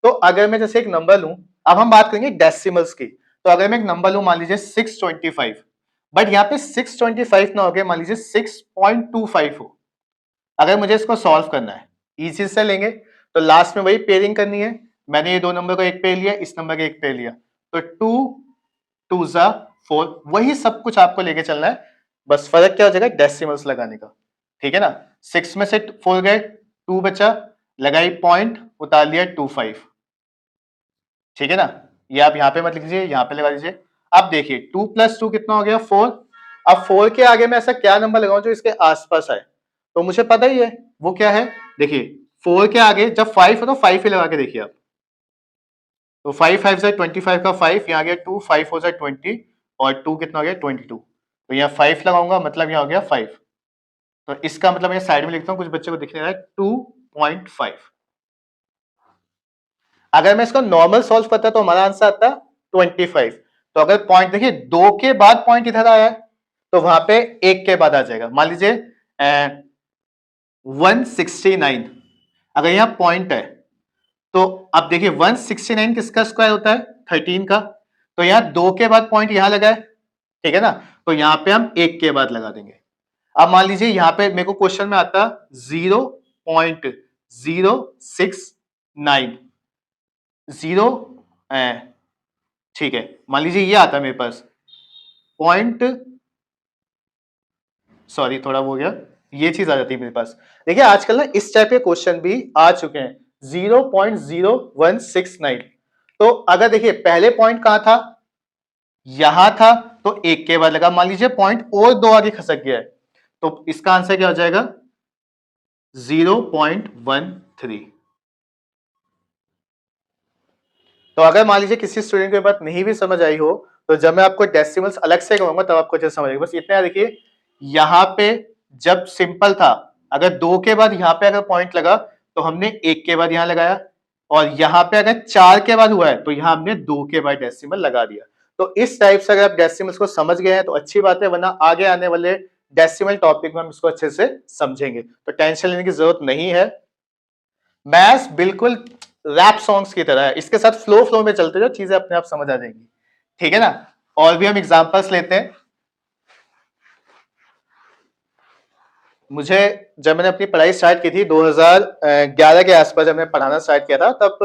तो अगर मैं जैसे एक नंबर लूं, अब हम बात करेंगे डेसिमल्स की। तो अगर मैं एक नंबर लूं, मान लीजिए 625, बट यहाँ पे 625 ना होके मान लीजिए 6.25 हो। अगर मुझे इसको सॉल्व करना है, इजी से लेंगे, तो लास्ट में वही पेयरिंग करनी है। मैंने ये दो नंबर को एक पेयर लिया, इस नंबर को एक पेयर लिया, तो 2 2 जा 4, वही सब कुछ आपको लेके चलना है। बस फर्क क्या हो जाएगा, डेसिमल्स लगाने का। ठीक है ना, 6 में से 4 गए, 2 बचा, लगाई पॉइंट, उतार लिया 25। ठीक है ना, ये आप यहाँ पे मत लिखिए, यहाँ पे लगा दीजिए। अब देखिए 2 + 2 कितना हो गया, 4। अब 4 के आगे मैं ऐसा क्या नंबर लगाऊं जो इसके आसपास आए, तो मुझे पता ही है वो क्या है। देखिए 4 के आगे जब 5 हो तो 5 ही लगा के देखिए आप। तो 5 5 से 25 का 5, यहाँ गया 2, 5 हो जाए 20, और 2 कितना हो गया 22। तो यहाँ 5 लगाऊंगा, मतलब यहाँ हो गया 5। तो इसका मतलब मैं साइड में लिखता हूँ, कुछ बच्चे को दिख नहीं रहा है, 2.5। अगर मैं इसको नॉर्मल सॉल्व करता तो हमारा आंसर आता 25। तो अगर पॉइंट देखिए 2 के बाद पॉइंट इधर आया है, तो वहां पे 1 के बाद आ जाएगा। मान लीजिए 169, अगर यहाँ पॉइंट है, तो अब देखिए 169 किसका स्क्वायर होता है, 13 का। तो यहाँ 2 के बाद पॉइंट यहां लगा है, ठीक है ना, तो यहां पे हम 1 के बाद लगा देंगे। अब मान लीजिए यहां पे मेरे को क्वेश्चन में आता 0.069, 0, ठीक है, मान लीजिए ये आता है मेरे पास पॉइंट, सॉरी थोड़ा वो हो गया, ये चीज आ जाती है मेरे पास। देखिए आजकल ना इस टाइप के क्वेश्चन भी आ चुके हैं, 0.0169। तो अगर देखिए पहले पॉइंट कहां था, यहां था, तो 1 के बाद लगा। मान लीजिए पॉइंट और 2 आगे खसक गया है, तो इसका आंसर क्या हो जाएगा, 0.13। तो अगर मान लीजिए किसी स्टूडेंट को ये बात नहीं भी समझ आई हो, तो जब मैं आपको डेसिमल्स अलग से कहूंगा तब आपको अच्छे समझ आएगा। बस इतना देखिए, यहां पे जब सिंपल था, अगर 2 के बाद यहां पे अगर पॉइंट लगा, तो हमने 1 के बाद यहां लगाया, और यहां पे अगर 4 के बाद हुआ है, तो यहां हमने 2 के बाद डेसिमल लगा दिया। तो इस टाइप से अगर आप डेसिमल्स को समझ गए हैं तो अच्छी बात है, वरना आगे आने वाले डेसिमल टॉपिक में हम इसको अच्छे से समझेंगे, तो टेंशन लेने की जरूरत नहीं है। मैथ्स बिल्कुल रैप सॉन्ग्स की तरह है, इसके साथ फ्लो फ्लो में चलते जाओ, चीजें अपने आप समझ आ जाएंगी। ठीक है ना, और भी हम एग्जांपल्स लेते हैं। मुझे जब मैंने अपनी पढ़ाई स्टार्ट की थी 2011 के आसपास, जब मैं पढ़ाना स्टार्ट किया था, तब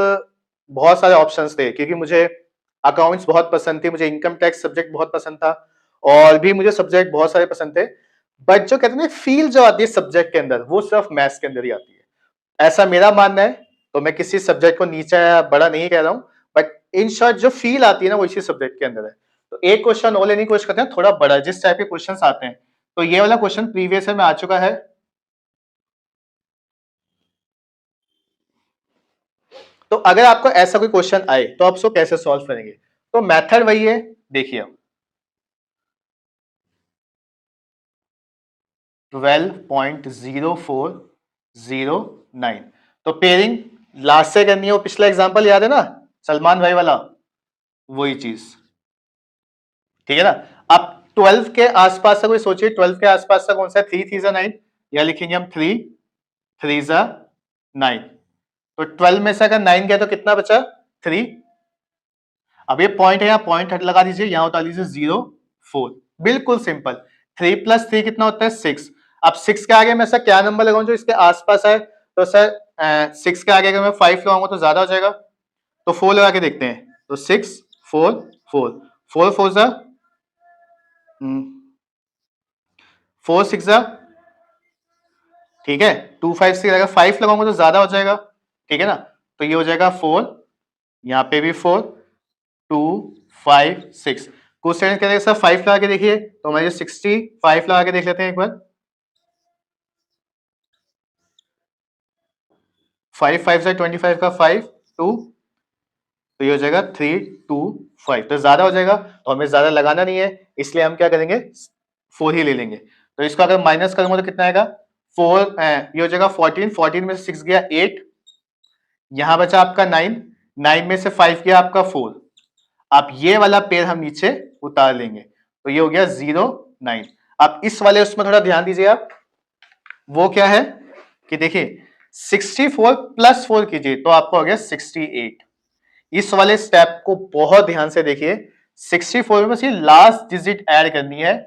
बहुत सारे ऑप्शंस थे, क्योंकि मुझे अकाउंट्स बहुत पसंद थी, मुझे इनकम टैक्स सब्जेक्ट बहुत पसंद था, और भी मुझे सब्जेक्ट बहुत सारे पसंद थे। बट जो कहते हैं फील जो आती है सब्जेक्ट के अंदर, वो सिर्फ मैथ्स के अंदर ही आती है, ऐसा मेरा मानना है। तो मैं किसी सब्जेक्ट को नीचा या बड़ा नहीं कह रहा हूं, बट इन शॉर्ट जो फील आती है ना, वो इसी सब्जेक्ट के अंदर है। तो एक क्वेश्चन और लेने की कोशिश करते हैं, थोड़ा बड़ा, जिस टाइप के क्वेश्चंस आते हैं। तो ये वाला क्वेश्चन प्रीवियस में आ चुका है। तो अगर आपको ऐसा कोई क्वेश्चन आए तो आप उसको कैसे सॉल्व करेंगे, तो मेथड वही है, देखिए 12.0409। तो पेयरिंग लास्ट से करनी है, वो पिछला एग्जांपल याद है ना, सलमान भाई वाला, वही चीज। ठीक है ना, अब 12 के आसपास का कोई सोचिए, 12 के आसपास का कौन सा, 3 3 9, या लिखेंगे हम 3 3 9। तो 12 में से अगर 9 गया तो कितना बचा, 3। अब ये पॉइंट है, यहाँ पॉइंट हट लगा दीजिए, यहाँ उतार लीजिए 0 4, बिल्कुल सिंपल। 3 + 3 कितना होता है, 6। अब 6 के आगे मैं सर क्या नंबर लगाऊं जो इसके आसपास है, तो सर 6 के आगे अगर मैं 5 लगाऊंगा तो ज्यादा हो जाएगा, तो 4 लगा के देखते हैं। तो 6 4 4 4 4 जा 4 6 जा, ठीक है, 2 5 6 लगा, 5 लगाऊंगा तो ज्यादा हो जाएगा, ठीक है ना। तो ये हो जाएगा 4, यहाँ पे भी 4 2 5 6। क्वेश्चन करेंगे सर 5 लगा के देखिए, तो हमारे 65 लगा के देख लेते हैं एक बार। 5 5 से 25 का 5 2, तो ये हो जाएगा 3 2 5, तो ज्यादा हो जाएगा, तो हमें ज्यादा लगाना नहीं है, इसलिए हम क्या करेंगे 4 ही ले लेंगे। तो इसको अगर माइनस करूंगा तो कितना आएगा, 4, ये हो जाएगा 14, 14 में से 6 गया 8, यहां बचा आपका 9, 9 में से 5 गया आपका 4। आप ये वाला पेयर हम नीचे उतार लेंगे, तो ये हो गया 0 9। अब इस वाले उसमें थोड़ा ध्यान दीजिए आप, वो क्या है कि देखिए 64 प्लस 4 कीजिए तो आपको हो गया 68। इस वाले स्टेप को बहुत ध्यान से देखिए। 64 में बस ये लास्ट डिजिट ऐड करनी है,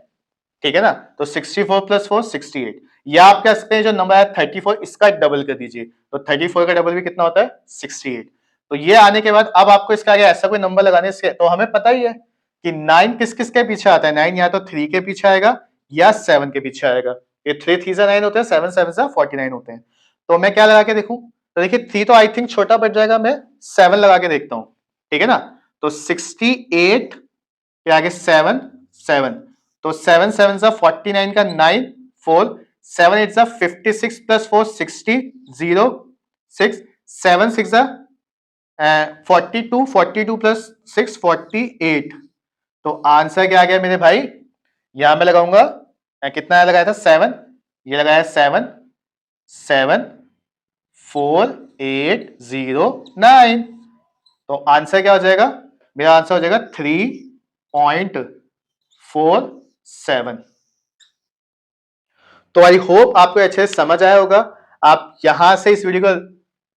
ठीक है ना। तो 64 प्लस 4 68, या आप कह सकते हैं जो नंबर है 34 इसका डबल कर दीजिए, तो 34 का डबल भी कितना होता है 68। तो ये आने के बाद अब आपको इसका आगे ऐसा कोई नंबर लगाने से, तो हमें पता ही है कि 9 किस किस के पीछे आता है। 9 या तो 3 के पीछे आएगा या 7 के पीछे आएगा। ये 3 3 9 होते हैं, 7 7 49 होते हैं। तो मैं क्या लगा के देखूं, तो देखिए 3 तो आई थिंक छोटा बच जाएगा, मैं 7 लगा के देखता हूं, ठीक है ना। तो 68 के आगे 7 7, तो 7 7 49 का 9 4 7 8 56 प्लस 4 60 0 6 7 6 42 42 प्लस 6 48। तो आंसर क्या आ गया मेरे भाई, यहां मैं लगाऊंगा कितना लगाया था 7, ये लगाया 7 7 4 8 0 9। तो आंसर क्या हो जाएगा, मेरा आंसर हो जाएगा 3.47। तो आई होप आपको अच्छे से समझ आया होगा। आप यहां से इस वीडियो को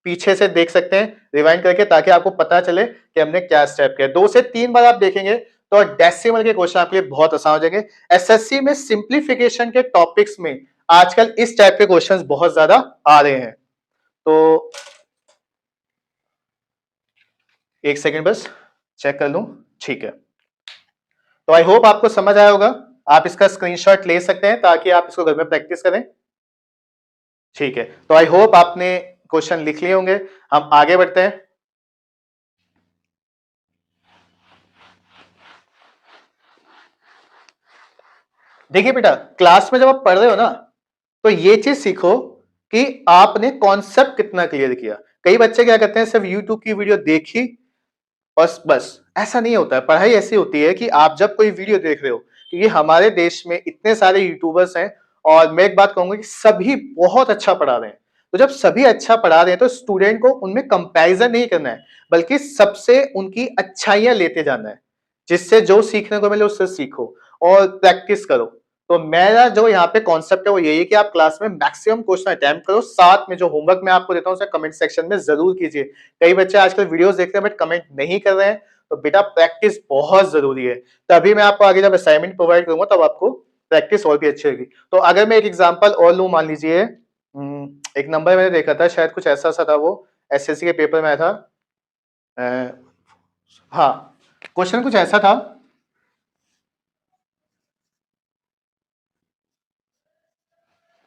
पीछे से देख सकते हैं रिवाइंड करके, ताकि आपको पता चले कि हमने क्या स्टेप किया। 2 से 3 बार आप देखेंगे तो डेसिमल के क्वेश्चन आपके लिए बहुत आसान हो जाएंगे। एसएससी में सिंप्लीफिकेशन के टॉपिक्स में आजकल इस टाइप के क्वेश्चंस बहुत ज्यादा आ रहे हैं। तो एक सेकंड बस चेक कर लूं, ठीक है। तो आई होप आपको समझ आया होगा। आप इसका स्क्रीनशॉट ले सकते हैं ताकि आप इसको घर में प्रैक्टिस करें, ठीक है। तो आई होप आपने क्वेश्चन लिख लिए होंगे। हम आगे बढ़ते हैं। देखिए बेटा, क्लास में जब आप पढ़ रहे हो ना, तो ये चीज सीखो कि आपने कॉन्सेप्ट कितना क्लियर किया। कई बच्चे क्या करते हैं, सिर्फ यूट्यूब की वीडियो देखी और बस, ऐसा नहीं होता है। पढ़ाई ऐसी होती है कि आप जब कोई वीडियो देख रहे हो, क्योंकि हमारे देश में इतने सारे यूट्यूबर्स हैं, और मैं एक बात कहूंगा कि सभी बहुत अच्छा पढ़ा रहे हैं। तो जब सभी अच्छा पढ़ा रहे हैं तो स्टूडेंट को उनमें कंपैरिजन नहीं करना है, बल्कि सबसे उनकी अच्छाइयां लेते जाना है। जिससे जो सीखने को मिले उससे सीखो और प्रैक्टिस करो। तो मेरा जो यहाँ पे कॉन्सेप्ट है वो यही है कि आप क्लास में मैक्सिमम क्वेश्चन अटेम्प्ट करो, साथ में जो होमवर्क मैं आपको देता हूँ उसे कमेंट सेक्शन में जरूर कीजिए। कई बच्चे आजकल वीडियोस देखते हैं बट कमेंट नहीं कर रहे हैं, तो बेटा प्रैक्टिस बहुत जरूरी है। तभी मैं आपको आगे जब असाइनमेंट प्रोवाइड करूंगा तब आपको प्रैक्टिस और भी अच्छी होगी। तो अगर मैं एक एग्जांपल और लूं, मान लीजिए एक नंबर मैंने देखा था, शायद कुछ ऐसा सा था, वो एसएससी के पेपर में आया था। हाँ, क्वेश्चन कुछ ऐसा था,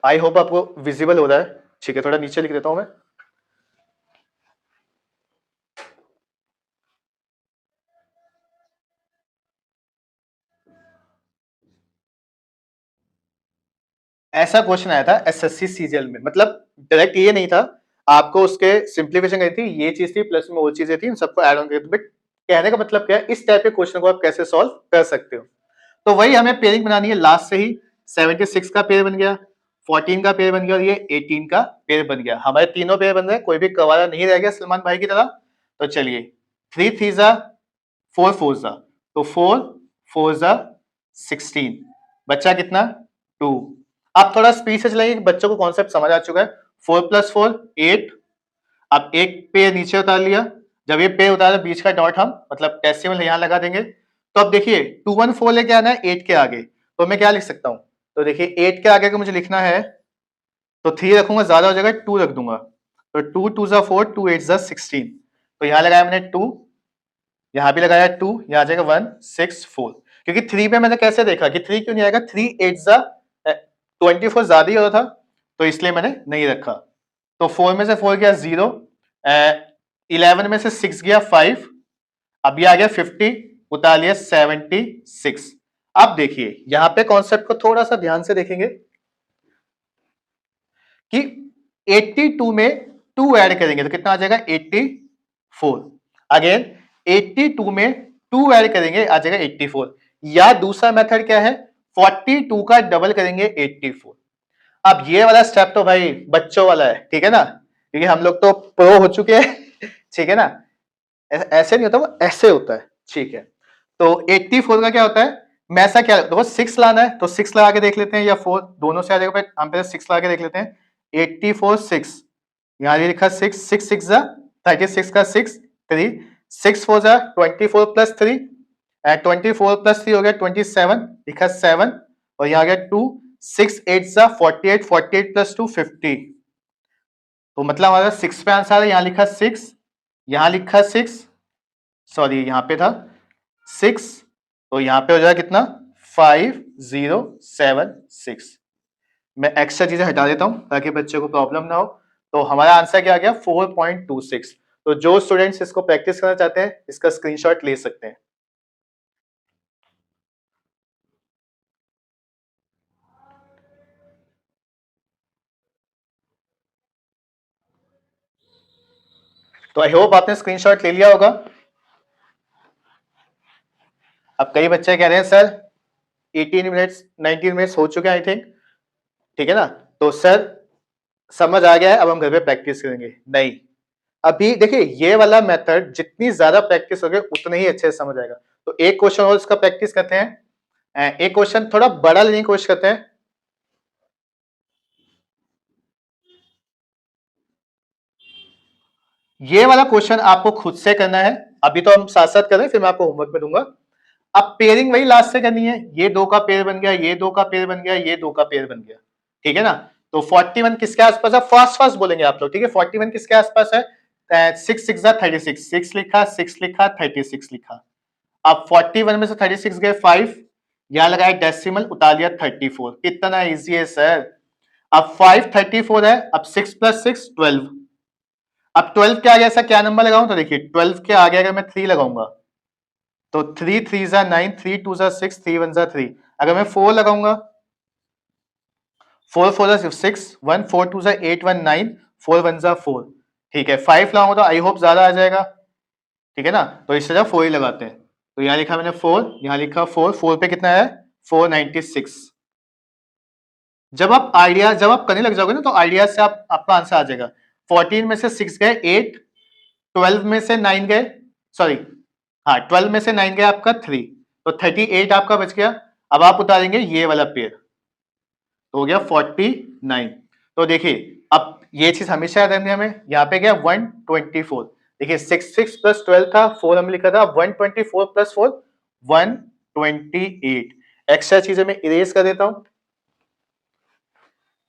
आई होप आपको विजिबल हो रहा है, ठीक है। थोड़ा नीचे लिख देता हूं मैं। ऐसा क्वेश्चन आया था एसएससी सीजीएल में, मतलब डायरेक्ट ये नहीं था, आपको उसके सिंप्लीफिकेशन करी थी, ये चीज थी प्लस में वो चीजें थी, उन सबको ऐड ऑन करके। बट कहने का मतलब क्या है, इस टाइप के क्वेश्चन को आप कैसे सॉल्व कर सकते हो। तो वही हमें पेयरिंग बनानी है। लास्ट से ही 76 का पेयर बन गया, 14 का पेयर बन गया और ये 18 का पेयर बन गया। हमारे तीनों पेयर बन रहे हैं, कोई भी कवारा नहीं रह गया सलमान भाई की तरह। तो चलिए 3 3 4 4 तो 4 4 16, बच्चा कितना 2। आप थोड़ा स्पीड से चलाइए, बच्चों को कॉन्सेप्ट समझ आ चुका है। 4 प्लस 4 8। अब एक पेयर नीचे उतार लिया, जब ये पेयर उतारा बीच का डॉट हम मतलब डेसिमल यहां लगा देंगे। तो अब देखिए 214 लेके आना है 8 के आगे, तो मैं क्या लिख सकता हूं, तो देखिए 8 के आगे को मुझे लिखना है, तो 3 रखूंगा ज्यादा हो जाएगा, 2 रख दूंगा। तो 2 2 4 2 8 16। तो यहां लगाया मैंने 2, यहां भी लगाया 2, यहां आ जाएगा 1 6 4। क्योंकि 3 पे मैंने कैसे देखा कि 3 क्यों नहीं आएगा, 3 8 24 ज्यादा ही होता था, तो इसलिए मैंने नहीं रखा। तो 4 में से 4 गया 0, 11 में से 6 गया 5, अभी आ गया 50, उतार लिया 76। अब देखिए यहां पे कॉन्सेप्ट को थोड़ा सा ध्यान से देखेंगे कि 82 में 2 ऐड करेंगे तो कितना आ जाएगा 84। अगेन 82 में 2 ऐड करेंगे आ जाएगा 84। या दूसरा मेथड क्या है, 42 का डबल करेंगे 84। अब ये वाला स्टेप तो भाई बच्चों वाला है, ठीक है ना, क्योंकि हम लोग तो प्रो हो चुके हैं ठीक है ना। ऐसे नहीं होता, वो ऐसे होता है, ठीक है। तो 84 का क्या होता है, मैं ऐसा क्या देखो 6 लाना है तो 6 लगा के देख लेते हैं, या 4 दोनों से आ जाएगा, हम पहले 6 लगा के देख लेते हैं। 84 6 यहाँ ये लिखा 6, 6 6 जा 36 का 6 3 6 4 जा 24 प्लस 3 एंड 24 प्लस 3 हो गया 27 लिखा 7 और यहाँ गया 2 6 8 जा 48 48 प्लस 2 50 तो मतलब हमारा 6 पे आंसर है। यहाँ लिखा 6 यहाँ लिखा 6 सॉरी यहाँ पे था 6 तो यहाँ पे हो जाएगा कितना 5076 मैं एक्स्ट्रा चीजें हटा देता हूं ताकि बच्चे को प्रॉब्लम ना हो। तो हमारा आंसर क्या आ गया 4.26। तो जो स्टूडेंट्स इसको प्रैक्टिस करना चाहते हैं इसका स्क्रीनशॉट ले सकते हैं। तो आई होप आपने स्क्रीनशॉट ले लिया होगा। अब कई बच्चे कह रहे हैं सर 18 मिनट्स 19 मिनट्स हो चुके हैं आई थिंक, ठीक है ना। तो सर समझ आ गया है अब हम घर पे प्रैक्टिस करेंगे। नहीं, अभी देखिए ये वाला मेथड जितनी ज्यादा प्रैक्टिस होगी उतने ही अच्छे से समझ आएगा। तो एक क्वेश्चन और इसका प्रैक्टिस करते हैं। एक क्वेश्चन थोड़ा बड़ा लेने की कोशिश करते हैं। ये वाला क्वेश्चन आपको खुद से करना है। अभी तो हम साथ साथ कर रहे हैं, फिर मैं आपको होमवर्क में दूंगा। अब पेयरिंग वही लास्ट से करनी है। ये दो का पेयर बन गया, ये दो का पेयर बन गया, ये दो का पेयर बन गया, ठीक है ना। तो 41 किसके आसपास है, फास्ट फास्ट बोलेंगे आप लोग, ठीक है। 41 किसके आसपास है, 6 6 36 6 लिखा 6 लिखा 36 लिखा। अब 41 में से 36 गए 5, यहां लगाया डेसिमल उतार दिया 34। कितना इजी है सर। अब 5 34 है, अब 6 प्लस 6 12। अब 12 के आगे ऐसा क्या नंबर लगाऊं, तो देखिए 12 के आगे अगर मैं 3 लगाऊंगा तो 3 3 जा 9 3 2 जा 6 3 1 जा 3। अगर मैं 4 लगाऊंगा 4 4 जा 6 1 4 2 जा 8 1 9 4 1 जा 4, ठीक है। 5 लगाऊंगा तो आई होप ज्यादा आ जाएगा, ठीक है ना। तो इस तरह 4 ही लगाते हैं। तो यहां लिखा मैंने 4, यहां लिखा 4 4 पे कितना है 496। जब आप करने लग जाओगे ना तो आइडिया से आपका आंसर आ जाएगा। 14 में से 6 गए 8, 12 में से 9 गए, सॉरी हाँ 12 में से 9 गया आपका 3, तो 38 आपका बच गया। अब आप उतारेंगे ये वाला पेयर तो हो गया 49। तो देखिए अब ये चीज हमेशा याद रखनी है हमें। यहाँ पे गया 124, देखिए 6 6 प्लस 12 था 4 हमने लिखा था, 124 प्लस 4 128। एक्स्ट्रा चीजें मैं इरेज कर देता हूं,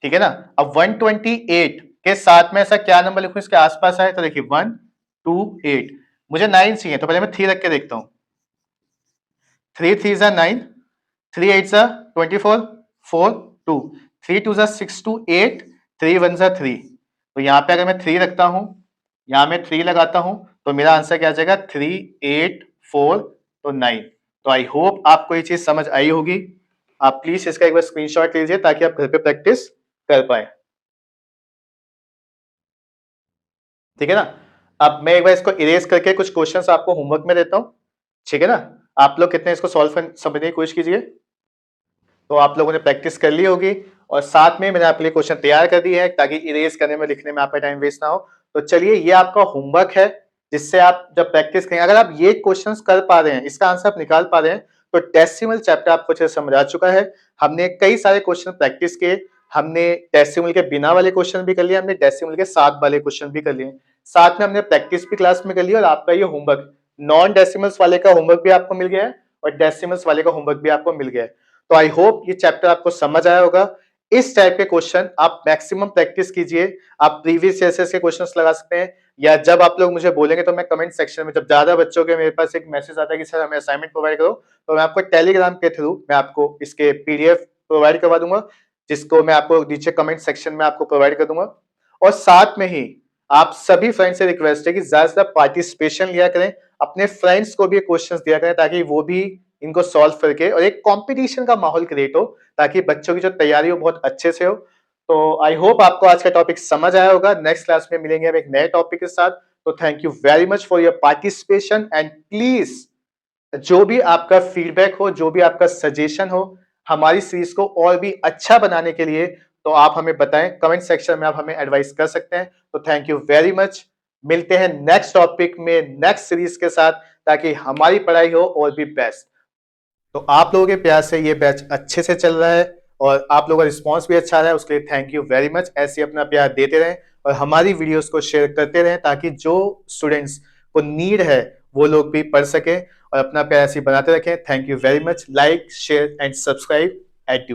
ठीक है ना। अब 128 के साथ में ऐसा क्या नंबर लिखूं इसके आसपास आए, तो देखिए 128, मुझे 9 चाहिए तो पहले मैं 3 रख के देखता हूं। 3 3 जा 9, 3 8 जा 24 4 2, 3 2 जा 6 2 8, 3 1 जा 3। तो यहाँ पे अगर मैं 3 रखता हूं, यहाँ मैं 3 लगाता हूं तो मेरा आंसर क्या आ जाएगा 3 8 4 तो 9। तो आई होप आपको ये चीज समझ आई होगी। आप प्लीज इसका एक बार स्क्रीनशॉट लीजिए ताकि आप घर पे प्रैक्टिस कर पाए, ठीक है ना। अब मैं एक बार इसको इरेज करके कुछ क्वेश्चंस आपको होमवर्क में देता हूं, ठीक है ना। आप लोग कितने इसको सॉल्व समझने की कोशिश कीजिए। तो आप लोगों ने प्रैक्टिस कर ली होगी और साथ में मैंने आपके लिए क्वेश्चन तैयार कर दिए हैं ताकि इरेज करने में लिखने में आपका टाइम वेस्ट ना हो। तो चलिए ये आपका होमवर्क है जिससे आप जब प्रैक्टिस करेंगे अगर आप ये क्वेश्चंस कर पा रहे हैं, इसका आंसर आप निकाल पा रहे हैं, तो डेसिमल चैप्टर आपको अच्छे से समझ आ चुका है। हमने कई सारे क्वेश्चन प्रैक्टिस किए, हमने डेसिमल के बिना वाले क्वेश्चन भी कर लिए, हमने डेसिमल के साथ वाले क्वेश्चन भी कर लिए, साथ में हमने प्रैक्टिस भी क्लास में कर लिया और आपका ये होमवर्क नॉन डेसिमल्स वाले का होमवर्क भी आपको मिल गया है और डेसिमल्स वाले का होमवर्क भी आपको मिल गया है। तो आई होप ये चैप्टर आपको समझ आया होगा। इस टाइप के क्वेश्चन आप मैक्सिमम प्रैक्टिस कीजिए। आप प्रीवियस ईयर के क्वेश्चंस लगा सकते हैं या जब आप लोग मुझे बोलेंगे तो मैं कमेंट सेक्शन में, जब ज्यादा बच्चों के मेरे पास एक मैसेज आता है कि सर हमें असाइनमेंट प्रोवाइड करो, तो मैं आपको टेलीग्राम के थ्रू मैं आपको इसके पीडीएफ प्रोवाइड करवा दूंगा, जिसको मैं आपको नीचे कमेंट सेक्शन में आपको प्रोवाइड कर दूंगा। और साथ में ही आप सभी फ्रेंड्स से रिक्वेस्ट है कि ज्यादा से ज्यादा पार्टिसिपेशन लिया करें, अपने फ्रेंड्स को भी क्वेश्चंस दिया करें ताकि वो भी इनको सॉल्व करके और एक कंपटीशन का माहौल क्रिएट हो ताकि बच्चों की जो तैयारी हो बहुत अच्छे से हो। तो आई होप आपको आज का टॉपिक समझ आया होगा। नेक्स्ट क्लास में मिलेंगे हम एक नए टॉपिक के साथ। तो thank you very much for your participation and please जो भी आपका फीडबैक हो, जो भी आपका सजेशन हो हमारी सीरीज को और भी अच्छा बनाने के लिए, तो आप हमें बताएं, कमेंट सेक्शन में आप हमें एडवाइस कर सकते हैं। तो थैंक यू वेरी मच। मिलते हैं नेक्स्ट टॉपिक में नेक्स्ट सीरीज के साथ ताकि हमारी पढ़ाई हो और भी बेस्ट। तो आप लोगों के प्यार से ये बैच अच्छे से चल रहा है और आप लोगों का रिस्पॉन्स भी अच्छा रहा है, उसके लिए थैंक यू वेरी मच। ऐसे अपना प्यार देते रहें और हमारी वीडियोस को शेयर करते रहें ताकि जो स्टूडेंट्स को नीड है वो लोग भी पढ़ सके, और अपना प्यार ऐसे बनाते रखें। Thank you very much. Like share and subscribe eight